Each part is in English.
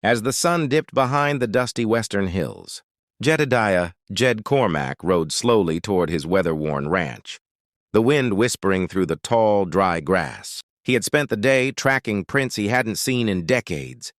As the sun dipped behind the dusty western hills, Jedediah, Jed Cormack, rode slowly toward his weather-worn ranch, the wind whispering through the tall, dry grass. He had spent the day tracking prints he hadn't seen in decades,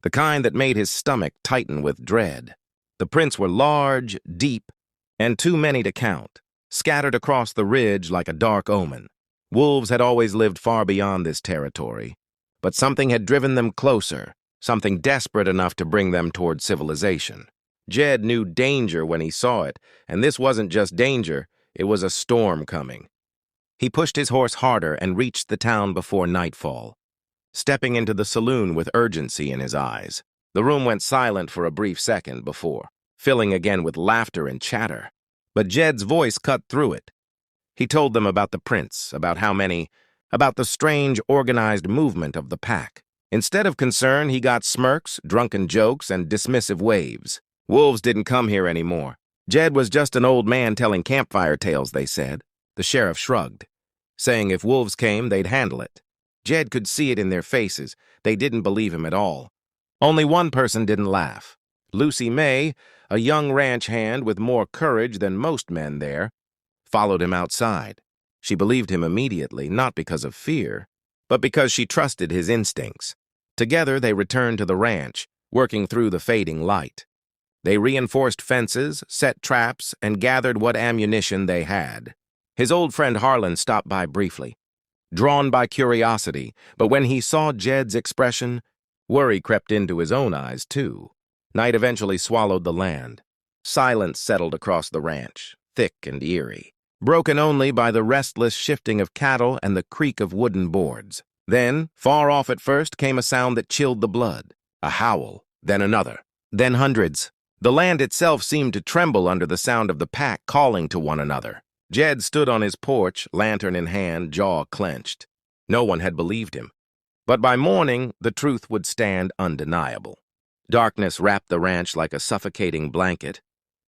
the kind that made his stomach tighten with dread. The prints were large, deep, and too many to count, scattered across the ridge like a dark omen. Wolves had always lived far beyond this territory, but something had driven them closer, something desperate enough to bring them toward civilization. Jed knew danger when he saw it, and this wasn't just danger, it was a storm coming. He pushed his horse harder and reached the town before nightfall, stepping into the saloon with urgency in his eyes. The room went silent for a brief second before, filling again with laughter and chatter. But Jed's voice cut through it. He told them about the prints, about the strange organized movement of the pack. Instead of concern, he got smirks, drunken jokes, and dismissive waves. Wolves didn't come here anymore. Jed was just an old man telling campfire tales, they said. The sheriff shrugged, saying if wolves came, they'd handle it. Jed could see it in their faces. They didn't believe him at all. Only one person didn't laugh. Lucy May, a young ranch hand with more courage than most men there, followed him outside. She believed him immediately, not because of fear, but because she trusted his instincts. Together they returned to the ranch, working through the fading light. They reinforced fences, set traps, and gathered what ammunition they had. His old friend Harlan stopped by briefly, drawn by curiosity, but when he saw Jed's expression, worry crept into his own eyes, too. Night eventually swallowed the land. Silence settled across the ranch, thick and eerie, broken only by the restless shifting of cattle and the creak of wooden boards. Then, far off at first, came a sound that chilled the blood. A howl, then another, then hundreds. The land itself seemed to tremble under the sound of the pack calling to one another. Jed stood on his porch, lantern in hand, jaw clenched. No one had believed him. But by morning, the truth would stand undeniable. Darkness wrapped the ranch like a suffocating blanket,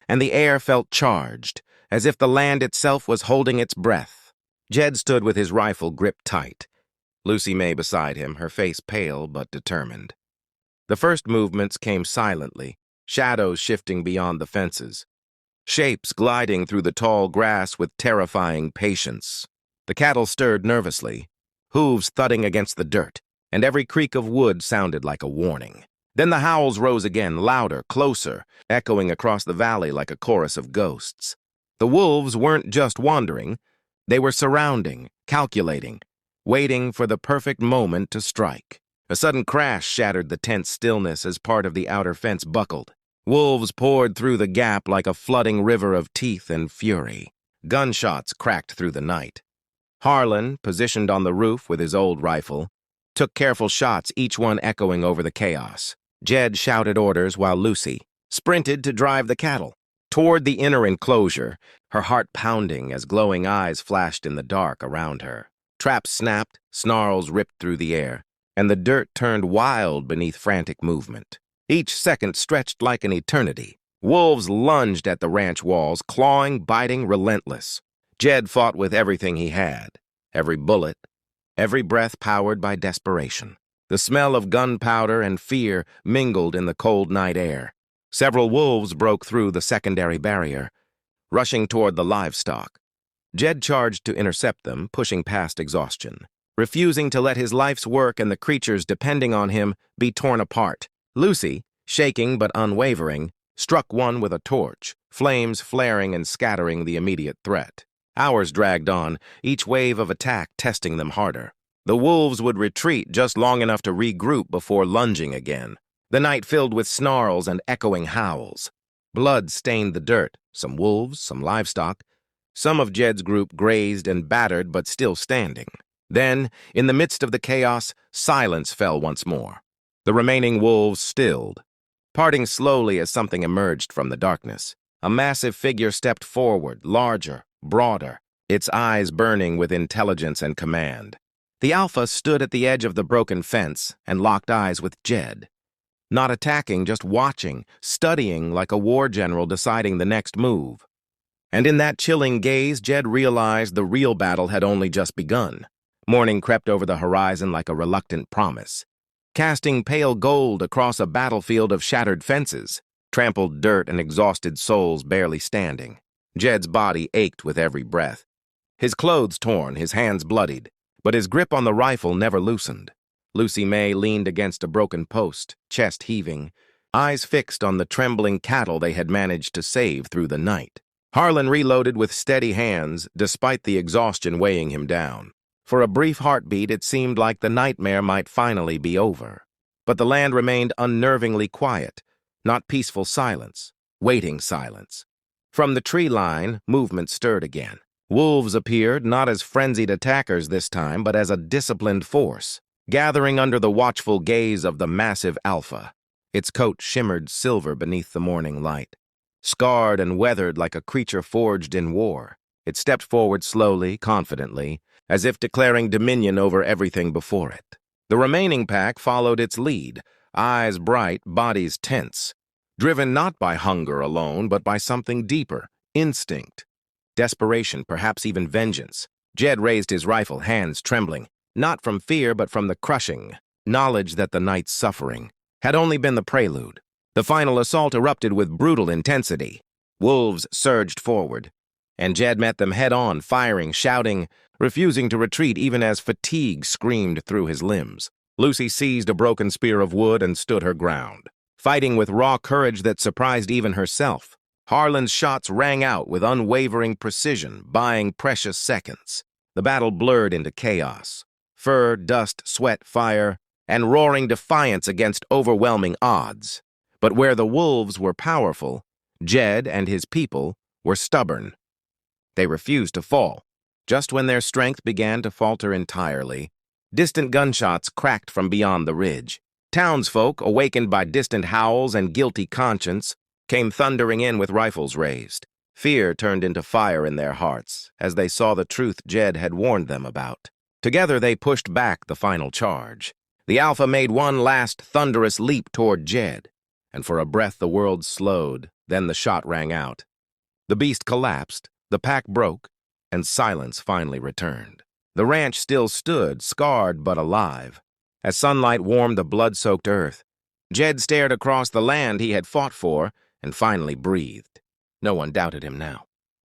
and the air felt charged, as if the land itself was holding its breath. Jed stood with his rifle gripped tight, Lucy May beside him, her face pale but determined. The first movements came silently, shadows shifting beyond the fences, shapes gliding through the tall grass with terrifying patience. The cattle stirred nervously, hooves thudding against the dirt, and every creak of wood sounded like a warning. Then the howls rose again, louder, closer, echoing across the valley like a chorus of ghosts. The wolves weren't just wandering, they were surrounding, calculating, waiting for the perfect moment to strike. A sudden crash shattered the tense stillness as part of the outer fence buckled. Wolves poured through the gap like a flooding river of teeth and fury. Gunshots cracked through the night. Harlan, positioned on the roof with his old rifle, took careful shots, each one echoing over the chaos. Jed shouted orders while Lucy sprinted to drive the cattle toward the inner enclosure, her heart pounding as glowing eyes flashed in the dark around her. Traps snapped, snarls ripped through the air, and the dirt turned wild beneath frantic movement. Each second stretched like an eternity. Wolves lunged at the ranch walls, clawing, biting, relentless. Jed fought with everything he had, every bullet, every breath powered by desperation. The smell of gunpowder and fear mingled in the cold night air. Several wolves broke through the secondary barrier, rushing toward the livestock. Jed charged to intercept them, pushing past exhaustion, refusing to let his life's work and the creatures depending on him be torn apart. Lucy, shaking but unwavering, struck one with a torch, flames flaring and scattering the immediate threat. Hours dragged on, each wave of attack testing them harder. The wolves would retreat just long enough to regroup before lunging again. The night filled with snarls and echoing howls. Blood stained the dirt, some wolves, some livestock. Some of Jed's group grazed and battered but still standing. Then, in the midst of the chaos, silence fell once more. The remaining wolves stilled, parting slowly as something emerged from the darkness. A massive figure stepped forward, larger, broader, its eyes burning with intelligence and command. The Alpha stood at the edge of the broken fence and locked eyes with Jed. Not attacking, just watching, studying like a war general deciding the next move. And in that chilling gaze, Jed realized the real battle had only just begun. Morning crept over the horizon like a reluctant promise. casting pale gold across a battlefield of shattered fences, trampled dirt and exhausted souls barely standing. Jed's body ached with every breath. His clothes torn, his hands bloodied, but his grip on the rifle never loosened. Lucy May leaned against a broken post, chest heaving, eyes fixed on the trembling cattle they had managed to save through the night. Harlan reloaded with steady hands, despite the exhaustion weighing him down. For a brief heartbeat, it seemed like the nightmare might finally be over. But the land remained unnervingly quiet, not peaceful silence, waiting silence. From the tree line, movement stirred again. Wolves appeared, not as frenzied attackers this time, but as a disciplined force, gathering under the watchful gaze of the massive alpha. Its coat shimmered silver beneath the morning light. Scarred and weathered like a creature forged in war, it stepped forward slowly, confidently, as if declaring dominion over everything before it. The remaining pack followed its lead, eyes bright, bodies tense, driven not by hunger alone, but by something deeper, instinct, desperation, perhaps even vengeance. Jed raised his rifle, hands trembling, not from fear but from the crushing knowledge that the night's suffering had only been the prelude. The final assault erupted with brutal intensity. Wolves surged forward, and Jed met them head-on, firing, shouting, refusing to retreat even as fatigue screamed through his limbs. Lucy seized a broken spear of wood and stood her ground, fighting with raw courage that surprised even herself. Harlan's shots rang out with unwavering precision, buying precious seconds. The battle blurred into chaos. Fur, dust, sweat, fire, and roaring defiance against overwhelming odds. But where the wolves were powerful, Jed and his people were stubborn. They refused to fall. Just when their strength began to falter entirely, distant gunshots cracked from beyond the ridge. Townsfolk, awakened by distant howls and guilty conscience, came thundering in with rifles raised. Fear turned into fire in their hearts as they saw the truth Jed had warned them about. Together they pushed back the final charge. The Alpha made one last thunderous leap toward Jed, and for a breath the world slowed, then the shot rang out. The beast collapsed, the pack broke, and silence finally returned. The ranch still stood, scarred but alive. As sunlight warmed the blood-soaked earth, Jed stared across the land he had fought for and finally breathed. No one doubted him now.